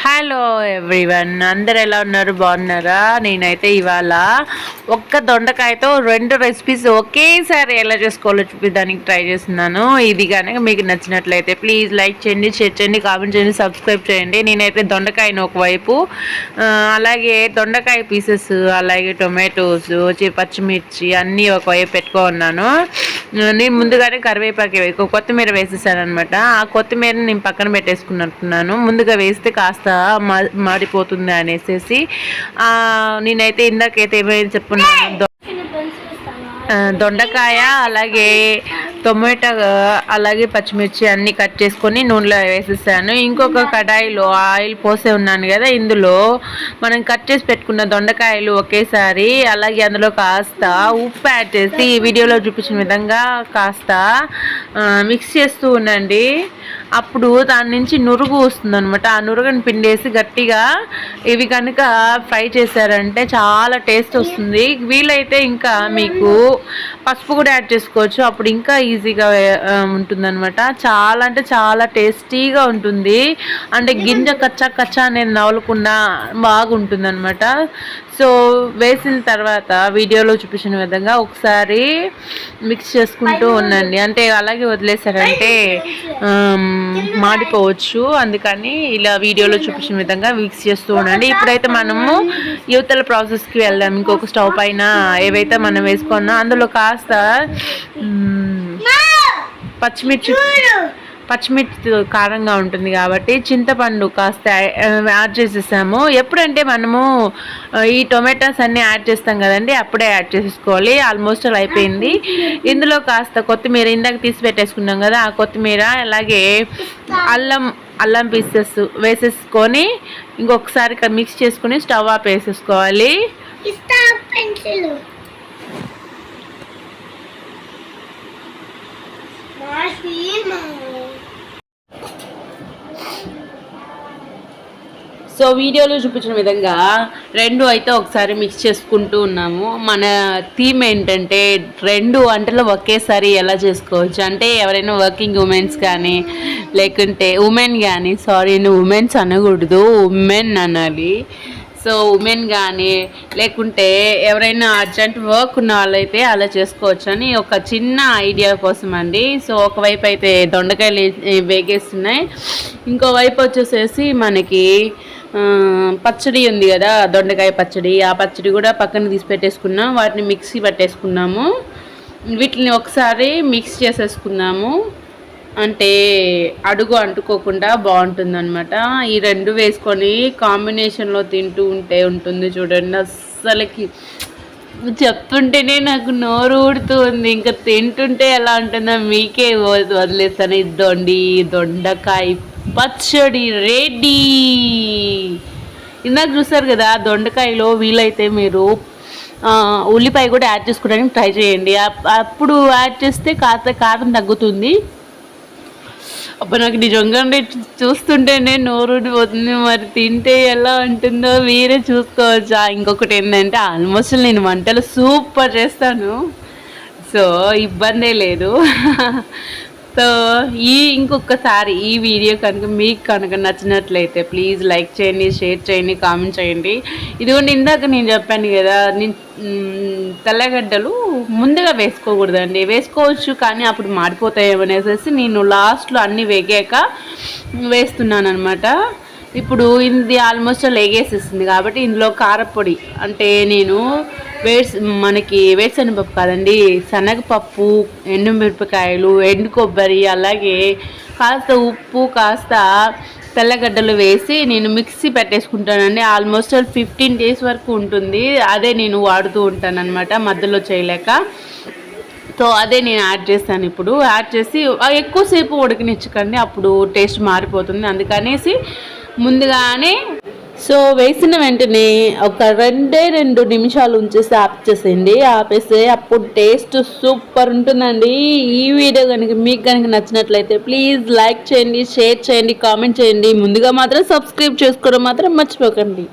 Hello everyone, అందరు ఎలా ఉన్నారు? బాగున్నారా? నేనైతే ఇవాళ ఒక్క దొండకాయతో 2 రెసిపీస్ ఒకేసారి ఎలా చేసుకోవాలో చూపించడానికి ట్రై చేస్తున్నాను. ఇది కనుక మీకు నచ్చినట్లయితే ప్లీజ్ లైక్ చేయండి, షేర్ చేయండి, కామెంట్ చేయండి, సబ్స్క్రైబ్ చేయండి. నేనైతే దొండకాయను ఒకవైపు, అలాగే దొండకాయ పీసెస్, అలాగే టొమాటోస్, పచ్చిమిర్చి అన్నీ ఒకవైపు పెట్టుకున్నాను. నేను ముందుగానే కరివేపాకు కొత్తిమీర వేసేసాను అనమాట. ఆ కొత్తిమీరని నేను పక్కన పెట్టేసుకున్నట్టున్నాను. ముందుగా వేస్తే కాస్త మాడిపోతుంది అనేసి నేనైతే ఇందాకైతే ఏమైనా చెప్పుకున్నాను, దొండకాయ అలాగే టొమాటో అలాగే పచ్చిమిర్చి అన్నీ కట్ చేసుకొని నూనెలో వేసేసాను. ఇంకొక కడాయిలో ఆయిల్ పోసే ఉన్నాను కదా, ఇందులో మనం కట్ చేసి పెట్టుకున్న దొండకాయలు ఒకేసారి, అలాగే అందులో కాస్త ఉప్పు యాడ్ చేసి వీడియోలో చూపించిన విధంగా కాస్త మిక్స్ చేస్తూ ఉండండి. అప్పుడు దాని నుంచి నురుగు వస్తుంది అనమాట. ఆ నురుగుని పిండేసి గట్టిగా ఇవి కనుక ఫ్రై చేశారంటే చాలా టేస్ట్ వస్తుంది. వీలైతే ఇంకా మీకు పసుపు కూడా యాడ్ చేసుకోవచ్చు, అప్పుడు ఇంకా ఈజీగా ఉంటుందన్నమాట. చాలా అంటే చాలా టేస్టీగా ఉంటుంది. అంటే గింజ కచ్చా అనేది నవలకుండా బాగుంటుంది అనమాట. సో వేసిన తర్వాత వీడియోలో చూపించిన విధంగా ఒకసారి మిక్స్ చేసుకుంటూ ఉండండి. అంటే అలాగే వదిలేసారంటే మాడిపోవచ్చు, అందుకని ఇలా వీడియోలో చూపించిన విధంగా మిక్స్ చేస్తూ ఉండండి. ఇప్పుడైతే మనము యువతల ప్రాసెస్కి వెళ్దాం. ఇంకొక స్టవ్ పైన ఏవైతే మనం వేసుకున్నా అందులో కాస్త పచ్చిమిర్చి కారంగా ఉంటుంది కాబట్టి చింతపండు కాస్త యాడ్ చేసేసాము. ఎప్పుడంటే మనము ఈ టొమాటోస్ అన్నీ యాడ్ చేస్తాం కదండి, అప్పుడే యాడ్ చేసేసుకోవాలి. ఆల్మోస్ట్ అలా అయిపోయింది. ఇందులో కాస్త కొత్తిమీర ఇందాక తీసి పెట్టేసుకున్నాం కదా, ఆ కొత్తిమీర అలాగే అల్లం పీసెస్ వేసేసుకొని ఇంకొకసారి మిక్స్ చేసుకుని స్టవ్ ఆఫ్ వేసేసుకోవాలి. సో వీడియోలో చూపించిన విధంగా రెండు అయితే ఒకసారి మిక్స్ చేసుకుంటూ ఉన్నాము. మన థీమ్ ఏంటంటే 2 వంటలు ఒకేసారి ఎలా చేసుకోవచ్చు అంటే, ఎవరైనా వర్కింగ్ ఉమెన్స్ కానీ లేకుంటే ఉమెన్ కానీ, ఉమెన్స్ అనకూడదు, ఉమెన్ అనాలి. సో ఉమెన్ కానీ లేకుంటే ఎవరైనా అర్జెంట్ వర్క్ ఉన్న వాళ్ళైతే అలా చేసుకోవచ్చు అని ఒక చిన్న ఐడియా కోసం అండి. సో ఒకవైపు అయితే దొండకాయలు వేగేస్తున్నాయి, ఇంకోవైపు వచ్చేసేసి మనకి పచ్చడి ఉంది కదా, దొండకాయ పచ్చడి. ఆ పచ్చడి కూడా పక్కన తీసి పెట్టేసుకున్నాం. వాటిని మిక్సీ పట్టేసుకున్నాము. వీటిని ఒకసారి మిక్స్ చేసేసుకున్నాము అంటే అడుగు అంటుకోకుండా బాగుంటుందన్నమాట. ఈ 2 వేసుకొని కాంబినేషన్లో తింటూ ఉంటుంది చూడండి. అస్సలకి చెప్తుంటేనే నాకు నోరు ఊడుతుంది, ఇంకా తింటుంటే ఎలా ఉంటుందో మీకే వదిలేస్తాను. దొండకాయ పచ్చడి రెడీ. ఇందాక చూసారు కదా, దొండకాయలో వీలైతే మీరు ఉల్లిపాయ కూడా యాడ్ చేసుకోవడానికి ట్రై చేయండి. అప్పుడు యాడ్ చేస్తే కారం తగ్గుతుంది. అప్పుడు నాకు నిజంగా చూస్తుంటేనే నోరు పోతుంది. మరి తింటే ఎలా ఉంటుందో మీరే చూసుకోవచ్చా. ఇంకొకటి ఏంటంటే, ఆల్మోస్ట్ నేను వంటలు సూపర్ చేస్తాను, సో ఇబ్బందే లేదు. సో ఇంకొకసారి ఈ వీడియో కనుక మీకు కనుక నచ్చినట్లయితే ప్లీజ్ లైక్ చేయండి, షేర్ చేయండి, కామెంట్ చేయండి. ఇదిగోండి, ఇందాక నేను చెప్పాను కదా, తెల్లగడ్డలు ముందుగా వేసుకోకూడదండి. వేసుకోవచ్చు కానీ అప్పుడు మాడిపోతాయేమనేసి నేను లాస్ట్లో అన్నీ వేగాక వేస్తున్నాను అనమాట. ఇప్పుడు ఇది ఆల్మోస్ట్ లేగేసేస్తుంది కాబట్టి ఇందులో కారపొడి అంటే నేను మనకి వేరుశనగపప్పు కాదండి, శనగపప్పు, ఎండుమిరపకాయలు, ఎండు కొబ్బరి, అలాగే కాస్త ఉప్పు, కాస్త తెల్లగడ్డలు వేసి నేను మిక్సీ పెట్టేసుకుంటానండి. ఆల్మోస్ట్ 15 days వరకు ఉంటుంది. అదే నేను వాడుతూ ఉంటాను అనమాట, మధ్యలో చేయలేక. సో అదే నేను యాడ్ చేస్తాను. ఇప్పుడు యాడ్ చేసి ఎక్కువసేపు ఉడకనిచ్చకండి, అప్పుడు టేస్ట్ మారిపోతుంది. అందుకనేసి ముందుగానే సో వేసిన వెంటనే ఒక 2 నిమిషాలు ఉంచేసి ఆపేసేయండి. ఆపేస్తే అప్పుడు టేస్ట్ సూపర్ ఉంటుందండి. ఈ వీడియో కనుక మీకు కనుక నచ్చినట్లయితే ప్లీజ్ లైక్ చేయండి, షేర్ చేయండి, కామెంట్ చేయండి. ముందుగా మాత్రం సబ్స్క్రైబ్ చేసుకోవడం మాత్రం మర్చిపోకండి.